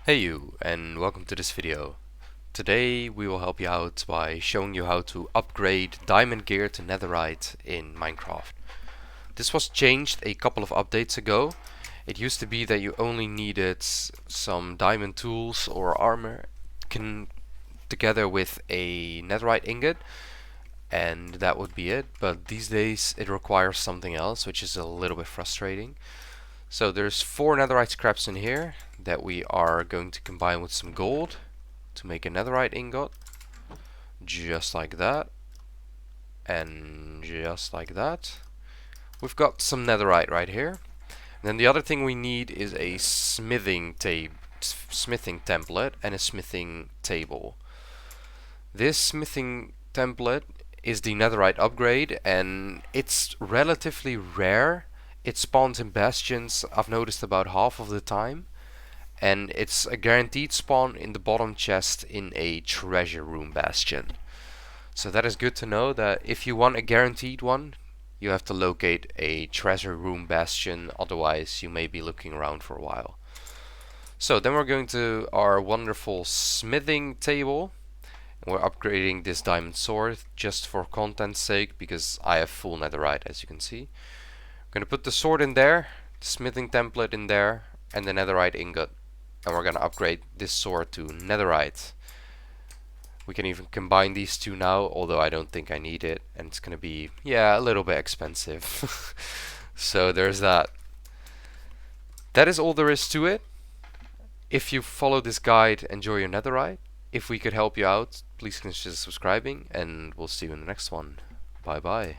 Hey you, and welcome to this video. Today we will help you out by showing you how to upgrade diamond gear to netherite in Minecraft. This was changed a couple of updates ago. It used to be that you only needed some diamond tools or armor together with a netherite ingot, and that would be it. But these days it requires something else, which is a little bit frustrating. So there's 4 netherite scraps in here that we are going to combine with some gold to make a netherite ingot, just like that, and just like that. We've got some netherite right here. And then the other thing we need is a smithing template and a smithing table. This smithing template is the netherite upgrade, and it's relatively rare. It spawns in bastions, I've noticed, about half of the time. And it's a guaranteed spawn in the bottom chest in a treasure room bastion. So that is good to know, that if you want a guaranteed one, you have to locate a treasure room bastion, otherwise you may be looking around for a while. So then we're going to our wonderful smithing table, and we're upgrading this diamond sword just for content's sake, because I have full netherite, as you can see. I'm going to put the sword in there, the smithing template in there, and the netherite ingot. And we're going to upgrade this sword to netherite. We can even combine these two now, although I don't think I need it, and it's going to be, yeah, a little bit expensive. So there's that. That is all there is to it. If you follow this guide, enjoy your netherite. If we could help you out, please consider subscribing, and we'll see you in the next one. Bye bye.